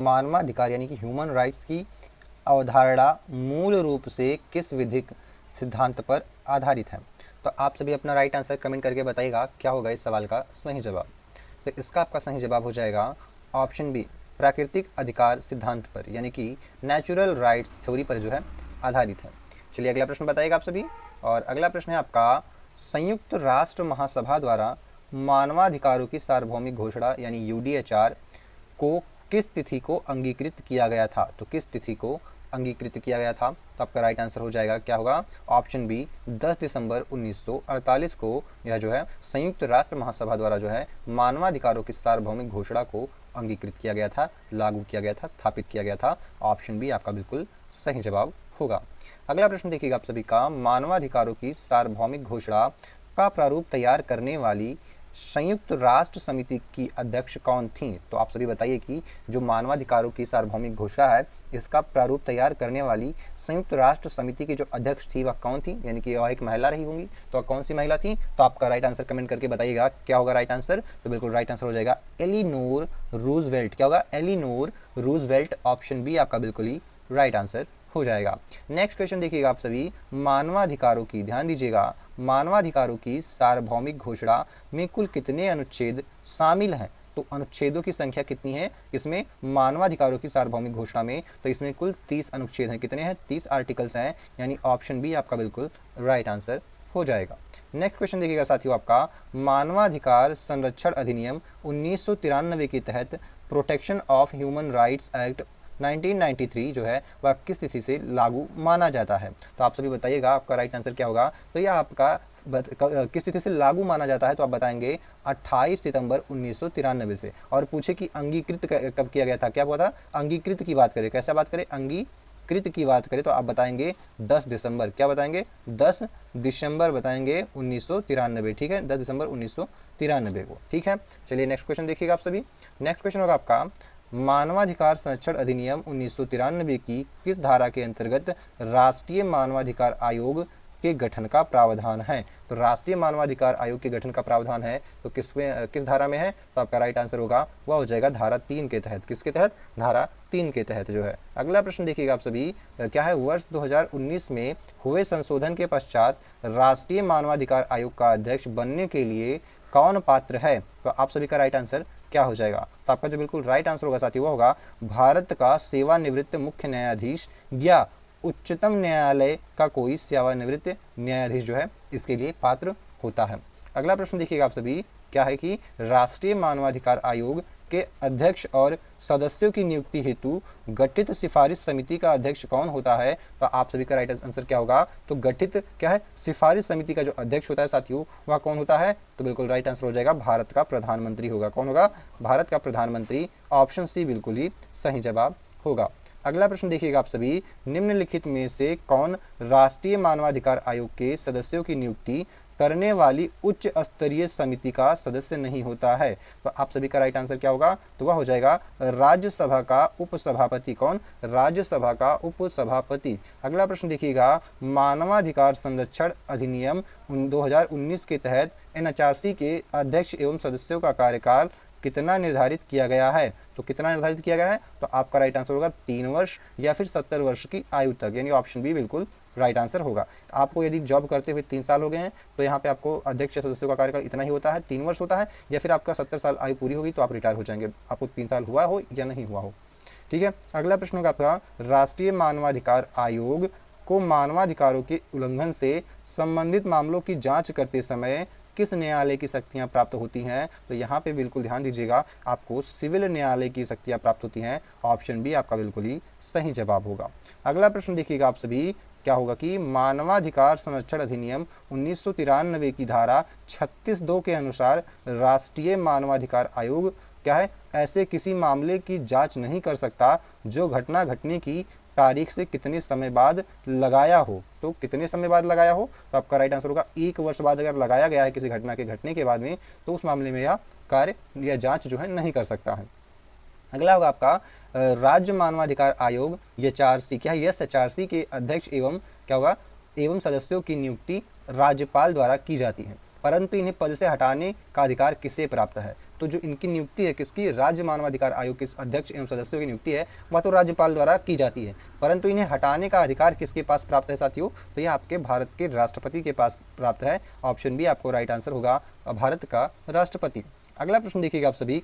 मानवाधिकार यानी कि ह्यूमन राइट्स की अवधारणा मूल रूप से किस विधिक सिद्धांत पर आधारित है? तो आप सभी अपना राइट आंसर कमेंट करके बताइएगा क्या होगा इस सवाल का सही जवाब। तो इसका आपका सही जवाब हो जाएगा ऑप्शन बी, प्राकृतिक अधिकार सिद्धांत पर यानी कि नेचुरल राइट्स थ्योरी पर जो है आधारित है। चलिए अगला प्रश्न बताइएगा आप सभी। और अगला प्रश्न है आपका, संयुक्त राष्ट्र महासभा द्वारा मानवाधिकारों की सार्वभौमिक घोषणा यानी यूडीएचआर को किस तिथि को अंगीकृत किया गया था? तो किस तिथि को अंगीकृत किया गया था? तो आपका राइट आंसर हो जाएगा क्या होगा? ऑप्शन बी, 10 दिसंबर 1948 को यह जो है संयुक्त राष्ट्र महासभा द्वारा जो है मानवाधिकारों की सार्वभौमिक घोषणा को अंगीकृत किया गया था, लागू किया गया था, स्थापित किया गया था। ऑप्शन बी आपका बिल्कुल सही जवाब होगा। अगला प्रश्न देखिएगा आप सभी का, मानवाधिकारों की सार्वभौमिक घोषणा का प्रारूप तैयार करने वाली संयुक्त राष्ट्र समिति की अध्यक्ष कौन थी? तो आप सभी बताइए कि जो मानवाधिकारों की सार्वभौमिक घोषणा है इसका प्रारूप तैयार करने वाली संयुक्त राष्ट्र समिति की जो अध्यक्ष थी वह कौन थी? यानी कि वह एक महिला रही होंगी, तो वह कौन सी महिला थी? तो आपका राइट आंसर कमेंट करके बताइएगा क्या होगा राइट आंसर। तो बिल्कुल राइट आंसर हो जाएगा एलिनोर रूजवेल्ट। क्या होगा? Eleanor Roosevelt. ऑप्शन बी आपका बिल्कुल ही राइट आंसर हो जाएगा। नेक्स्ट क्वेश्चन देखिएगा आप सभी, मानवाधिकारों की, ध्यान दीजिएगा, मानवाधिकारों की सार्वभौमिक घोषणा में कुल कितने अनुच्छेद शामिल हैं? तो अनुच्छेदों की संख्या कितनी है इसमें मानवाधिकारों की सार्वभौमिक घोषणा में? तो इसमें कुल 30 अनुच्छेद हैं। कितने हैं? 30 आर्टिकल्स हैं, यानी ऑप्शन बी आपका बिल्कुल राइट आंसर हो जाएगा। नेक्स्ट क्वेश्चन देखिएगा साथियों आपका, मानवाधिकार संरक्षण अधिनियम 1993 के तहत protection of human rights act 1993 जो है वह किस तिथि से लागू माना जाता है? तो आप सभी बताइएगा आपका राइट आंसर क्या होगा। तो यह आपका किस तिथि से लागू माना जाता है? तो आप बताएंगे 28 सितंबर 1993 से। और पूछे कि अंगीकृत कब किया गया था? क्या हुआ था? अंगीकृत की बात करें, कैसे बात करें? अंगीकृत की बात करें तो आप बताएंगे 10 दिसंबर। क्या बताएंगे? 10 दिसंबर बताएंगे 1993। ठीक है, 10 दिसंबर 1993 को। ठीक है, चलिए नेक्स्ट क्वेश्चन देखिएगा आप सभी। नेक्स्ट क्वेश्चन होगा आपका, मानवाधिकार संरक्षण अधिनियम 1993 की किस धारा के अंतर्गत राष्ट्रीय मानवाधिकार आयोग के गठन का प्रावधान है? तो राष्ट्रीय मानवाधिकार आयोग के गठन का प्रावधान है तो किस धारा में है? तो आपका राइट आंसर होगा वह हो जाएगा धारा 3 के तहत। किसके तहत? धारा 3 के तहत जो है। अगला प्रश्न देखिएगा आप सभी, क्या है? वर्ष 2019 में हुए संशोधन के पश्चात राष्ट्रीय मानवाधिकार आयोग का अध्यक्ष बनने के लिए कौन पात्र है? तो आप सभी का राइट आंसर क्या हो जाएगा? तो आपका जो बिल्कुल राइट आंसर होगा साथी वो होगा भारत का सेवानिवृत्त मुख्य न्यायाधीश या उच्चतम न्यायालय का कोई सेवानिवृत्त न्यायाधीश जो है इसके लिए पात्र होता है। अगला प्रश्न देखिएगा आप सभी, क्या है कि राष्ट्रीय मानवाधिकार आयोग के अध्यक्ष और सदस्यों की नियुक्ति हेतु गठित सिफारिश समिति का अध्यक्ष कौन होता है? तो आप सभी का राइट आंसर क्या होगा? तो गठित क्या है? सिफारिश समिति का जो अध्यक्ष होता है साथियों वह कौन होता है? तो बिल्कुल राइट आंसर हो जाएगा भारत का प्रधानमंत्री होगा। कौन होगा? भारत का प्रधानमंत्री। ऑप्शन सी बिल्कुल ही सही जवाब होगा। अगला प्रश्न देखिएगा आप सभी, निम्नलिखित में से कौन राष्ट्रीय मानवाधिकार आयोग के सदस्यों की नियुक्ति करने वाली उच्च स्तरीय समिति का सदस्य नहीं होता है? तो आप सभी का राइट आंसर क्या होगा? तो वह हो जाएगा राज्यसभा का उपसभापति। कौन? राज्यसभा का उपसभापति। अगला प्रश्न देखिएगा, मानवाधिकार संरक्षण अधिनियम 2019 के तहत एनएचआरसी के अध्यक्ष एवं सदस्यों का कार्यकाल कितना निर्धारित किया गया है? तो कितना निर्धारित किया गया है? तो आपका राइट आंसर होगा 3 वर्ष या फिर 70 वर्ष की आयु तक, यानी ऑप्शन बी बिल्कुल राइट आंसर होगा। आपको यदि जॉब करते हुए 3 साल हो गए हैं तो यहाँ पे आपको अध्यक्ष सदस्यों का कार्यकाल इतना ही होता है, 3 वर्ष होता है, या फिर आपका 70 साल आयु पूरी होगी तो आप रिटायर हो जाएंगे, आपको 3 साल हुआ हो या नहीं हुआ हो। ठीक है, अगला प्रश्न होगा आपका, राष्ट्रीय मानवाधिकार आयोग को मानवाधिकारों के उल्लंघन से संबंधित मामलों की जाँच करते समय किस न्यायालय की शक्तियां प्राप्त होती हैं? तो यहाँ पे बिल्कुल ध्यान दीजिएगा, आपको सिविल न्यायालय की शक्तियां प्राप्त होती हैं। ऑप्शन बी आपका बिल्कुल ही सही जवाब होगा। अगला प्रश्न देखिएगा आप सभी, क्या होगा कि मानवाधिकार संरक्षण अधिनियम 1993 की धारा 36(2) के अनुसार राष्ट्रीय मानवाधिकार आयोग क्या है? ऐसे किसी मामले की जांच नहीं कर सकता जो घटना घटने की तारीख से कितने समय बाद लगाया हो। तो कितने समय बाद लगाया हो? तो आपका राइट आंसर होगा 1 वर्ष बाद अगर लगाया गया है किसी घटना के घटने के बाद में तो उस मामले में यह कार्य या जांच जो है नहीं कर सकता है। अगला होगा आपका राज्य मानवाधिकार आयोग एचआरसी। क्या है? यस, एचआरसी के अध्यक्ष एवं क्या होगा एवं सदस्यों की नियुक्ति राज्यपाल द्वारा की जाती है, परंतु इन्हें पद से हटाने का अधिकार किसे प्राप्त है? तो जो इनकी नियुक्ति है किसकी, राज्य मानवाधिकार आयोग के अध्यक्ष एवं सदस्यों की नियुक्ति है वह तो राज्यपाल द्वारा की जाती है, परंतु इन्हें हटाने का अधिकार किसके पास प्राप्त है साथियों, तो ये आपके भारत के राष्ट्रपति के पास प्राप्त है। ऑप्शन बी आपको राइट आंसर होगा, भारत का राष्ट्रपति। अगला प्रश्न देखिएगा आप सभी,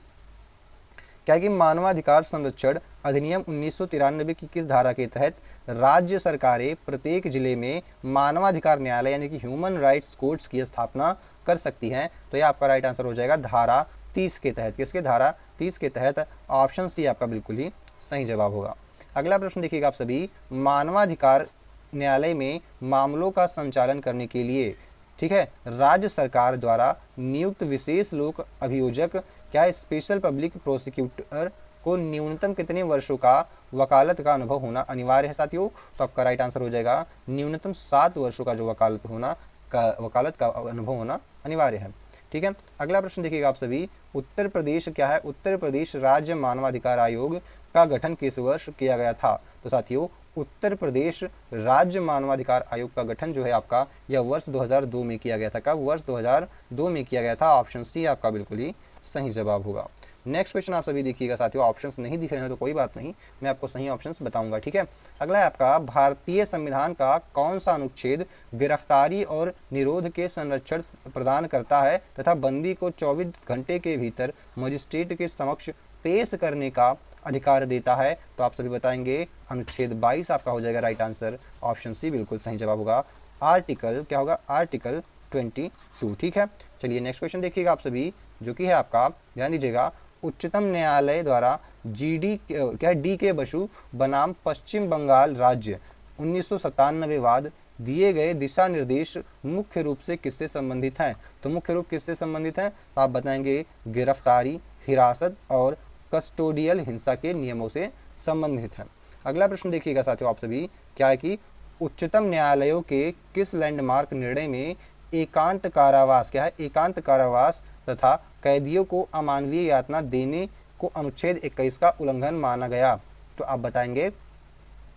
क्या कि मानवाधिकार संरक्षण अधिनियम 1993 की किस धारा के तहत राज्य सरकारें प्रत्येक जिले में मानवाधिकार न्यायालय यानी कि ह्यूमन राइट्स कोर्ट्स की स्थापना कर सकती हैं, तो यह आपका राइट आंसर हो जाएगा धारा 30 के तहत। किसके, धारा 30 के तहत। ऑप्शन सी आपका बिल्कुल ही सही जवाब होगा। अगला प्रश्न देखिएगा आप सभी, मानवाधिकार न्यायालय में मामलों का संचालन करने के लिए, ठीक है, राज्य सरकार द्वारा नियुक्त विशेष लोक अभियोजक क्या स्पेशल पब्लिक प्रोसिक्यूटर को न्यूनतम कितने वर्षों का वकालत का अनुभव होना अनिवार्य है साथियों, तो आपका राइट आंसर हो जाएगा न्यूनतम 7 वर्षों का जो वकालत का अनुभव होना अनिवार्य है। ठीक है, अगला प्रश्न देखिएगा आप सभी, उत्तर प्रदेश क्या है, उत्तर प्रदेश राज्य मानवाधिकार आयोग का गठन किस वर्ष किया गया था, तो साथियों उत्तर प्रदेश राज्य मानवाधिकार आयोग का गठन जो है आपका यह वर्ष 2002 में किया गया था। कब, वर्ष 2002 में किया गया था। ऑप्शन सी आपका बिल्कुल ही सही जवाब होगा। नेक्स्ट क्वेश्चन आप सभी देखिएगा साथियों, ऑप्शंस नहीं दिख रहे हैं तो कोई बात नहीं, मैं आपको सही ऑप्शंस बताऊंगा। ठीक है, अगला है आपका, भारतीय संविधान का कौन सा अनुच्छेद गिरफ्तारी और निरोध के संरक्षण प्रदान करता है तथा बंदी को 24 घंटे के भीतर मजिस्ट्रेट के समक्ष पेश करने का अधिकार देता है, तो आप सभी बताएंगे अनुच्छेद 22 आपका हो जाएगा राइट आंसर। ऑप्शन सी बिल्कुल सही जवाब होगा, आर्टिकल क्या होगा, आर्टिकल 22। ठीक है, चलिए नेक्स्ट क्वेश्चन देखिएगा आप सभी, जो कि है आपका, ध्यान दीजिएगा, उच्चतम न्यायालय द्वारा डी के बसु बनाम पश्चिम बंगाल राज्य 1997 बाद दिए गए दिशा निर्देश मुख्य रूप से किससे संबंधित हैं, तो मुख्य रूप किससे संबंधित हैं, तो आप बताएंगे गिरफ्तारी, हिरासत और कस्टोडियल हिंसा के नियमों से संबंधित है। अगला प्रश्न देखिएगा साथियों आप सभी, क्या है कि उच्चतम न्यायालयों के किस लैंडमार्क निर्णय में एकांत कारावास, क्या है, एकांत कारावास तथा कैदियों को अमानवीय यातना देने को अनुच्छेद 21 का उल्लंघन माना गया, तो आप बताएंगे,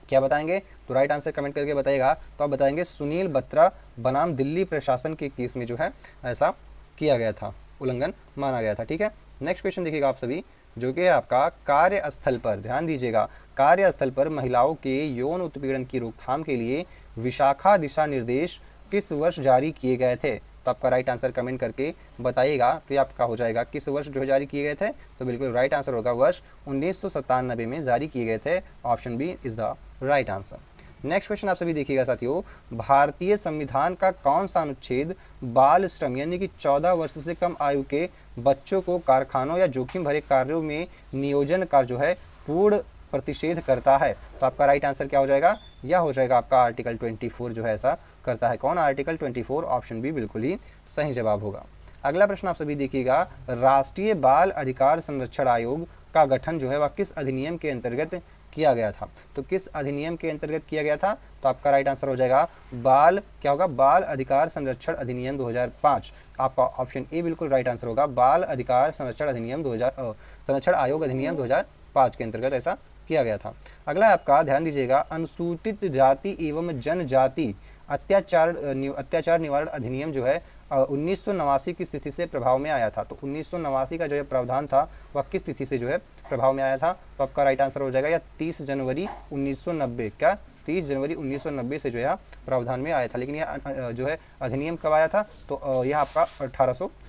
क्या बताएंगे, तो राइट आंसर कमेंट करके बताइएगा। तो आप बताएंगे सुनील बत्रा बनाम दिल्ली प्रशासन के केस में जो है ऐसा किया गया था, उल्लंघन माना गया था। ठीक है, नेक्स्ट क्वेश्चन देखिएगा आप सभी, जो कि है आपका, कार्यस्थल पर, ध्यान दीजिएगा, कार्यस्थल पर महिलाओं के यौन उत्पीड़न की रोकथाम के लिए विशाखा दिशा निर्देश किस वर्ष जारी किए गए थे, तो आपका राइट आंसर कमेंट करके बताइएगा। तो ये आपका हो जाएगा किस वर्ष जो जारी किए गए थे, तो बिल्कुल राइट आंसर होगा वर्ष 1997 में जारी किए गए थे। Option B is the right answer. Next question आप सभी देखिएगा साथियों, भारतीय संविधान का कौन सा अनुच्छेद बाल श्रम यानी कि 14 वर्ष से कम आयु के बच्चों को कारखानों या जोखिम भरे कार्यों में नियोजन का जो है पूर्ण प्रतिषेध करता है, तो आपका राइट आंसर क्या हो जाएगा, यह हो जाएगा आपका आर्टिकल 24 जो है ऐसा करता है। कौन, आर्टिकल 24। ऑप्शन बी बिल्कुल ही सही जवाब होगा। अगला प्रश्न आप सभी देखिएगा, राष्ट्रीय बाल अधिकार संरक्षण आयोग का गठन जो है वह किस अधिनियम के अंतर्गत किया गया था, तो किस अधिनियम के अंतर्गत किया गया था, तो आपका राइट आंसर हो जाएगा बाल, क्या होगा, बाल अधिकार संरक्षण अधिनियम 2005। आपका ऑप्शन ए बिल्कुल राइट आंसर होगा, बाल अधिकार संरक्षण अधिनियम संरक्षण आयोग अधिनियम 2005 के अंतर्गत ऐसा किया गया था। अगला आपका, ध्यान दीजिएगा, अनुसूचित जाति एवं जनजाति अत्याचार निवारण अधिनियम जो है 1989 की स्थिति से प्रभाव में आया था, तो 1989 का जो है प्रावधान था वह किस तिथि से जो है प्रभाव में आया था, तो आपका राइट आंसर हो जाएगा या 30 जनवरी 1990, क्या 30 जनवरी 1990 से जो है प्रावधान में आया था। लेकिन यह जो है अधिनियम कब आया था, तो यह आपका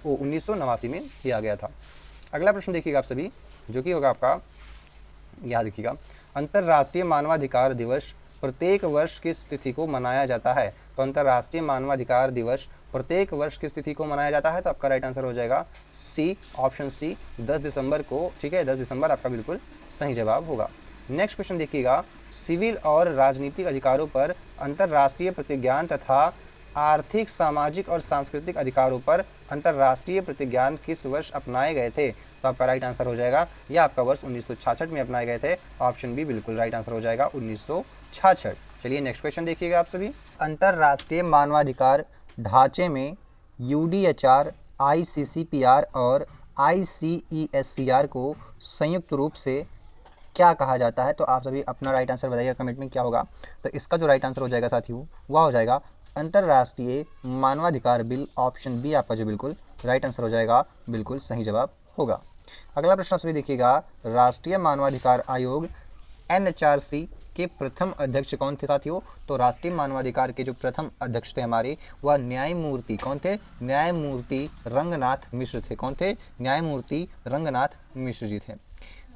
1989 में किया गया था। अगला प्रश्न देखिएगा आप सभी, जो कि होगा आपका, याद रखिएगा, अंतर्राष्ट्रीय मानवाधिकार दिवस प्रत्येक वर्ष किस तिथि को मनाया जाता है, तो अंतर्राष्ट्रीय मानवाधिकार दिवस प्रत्येक वर्ष किस तिथि को मनाया जाता है, तो आपका राइट आंसर हो जाएगा सी, ऑप्शन सी 10 दिसंबर को। ठीक है, 10 दिसंबर आपका बिल्कुल सही जवाब होगा। नेक्स्ट क्वेश्चन देखिएगा, सिविल और राजनीतिक अधिकारों पर अंतर्राष्ट्रीय प्रतिज्ञान तथा आर्थिक, सामाजिक और सांस्कृतिक अधिकारों पर अंतर्राष्ट्रीय प्रतिज्ञान किस वर्ष अपनाए गए थे, तो आपका राइट आंसर हो जाएगा, यह आपका वर्ष 1966 में अपनाए गए थे। ऑप्शन बी बिल्कुल राइट आंसर हो जाएगा 1966। चलिए नेक्स्ट क्वेश्चन देखिएगा आप सभी, अंतर्राष्ट्रीय मानवाधिकार ढांचे में UDHR, ICCPR और ICESCR को संयुक्त रूप से क्या कहा जाता है, तो आप सभी अपना राइट आंसर बताइएगा कमेंट में क्या होगा। तो इसका जो राइट आंसर हो जाएगा साथियों वह हो जाएगा अंतर्राष्ट्रीय मानवाधिकार बिल। ऑप्शन बी आपका जो बिल्कुल राइट आंसर हो जाएगा, बिल्कुल सही जवाब होगा। अगला प्रश्न आप सभी देखिएगा, राष्ट्रीय मानवाधिकार आयोग एनएचआरसी के प्रथम अध्यक्ष कौन थे साथियों? तो राष्ट्रीय मानवाधिकार के जो प्रथम अध्यक्ष थे हमारे, वह न्यायमूर्ति कौन थे? न्यायमूर्ति रंगनाथ मिश्र थे। कौन थे? न्यायमूर्ति रंगनाथ मिश्र जी थे।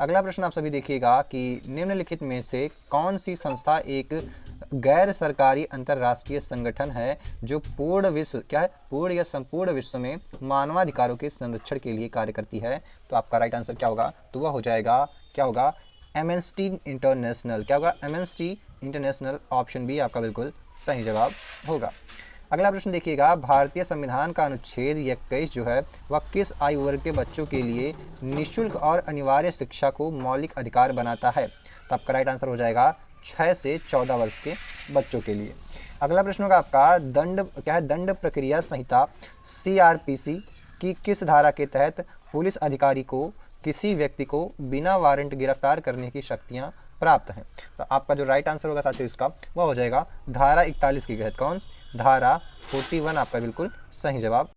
अगला प्रश्न आप सभी देखिएगा कि निम्नलिखित में से कौन सी संस्था एक गैर सरकारी अंतर्राष्ट्रीय संगठन है जो पूर्ण विश्व, क्या है, पूर्ण या संपूर्ण विश्व में मानवाधिकारों के संरक्षण के लिए कार्य करती है? तो आपका राइट आंसर क्या होगा? तो वह हो जाएगा, क्या होगा, एमनेस्टी इंटरनेशनल। क्या होगा? Amnesty international. ऑप्शन बी आपका बिल्कुल सही जवाब होगा। अगला प्रश्न देखिएगा, भारतीय संविधान का अनुच्छेद 21 जो है वह किस आयु वर्ग के बच्चों के लिए निःशुल्क और अनिवार्य शिक्षा को मौलिक अधिकार बनाता है? तो आपका राइट आंसर हो जाएगा 6 से 14 वर्ष के बच्चों के लिए। अगला प्रश्न होगा आपका, दंड, क्या है, दंड प्रक्रिया संहिता सीआरपीसी की किस धारा के तहत पुलिस अधिकारी को किसी व्यक्ति को बिना वारंट गिरफ्तार करने की शक्तियां प्राप्त हैं? तो आपका जो राइट आंसर होगा साथियों इसका, वह हो जाएगा धारा 41 के तहत। कौन? धारा 41 आपका बिल्कुल सही जवाब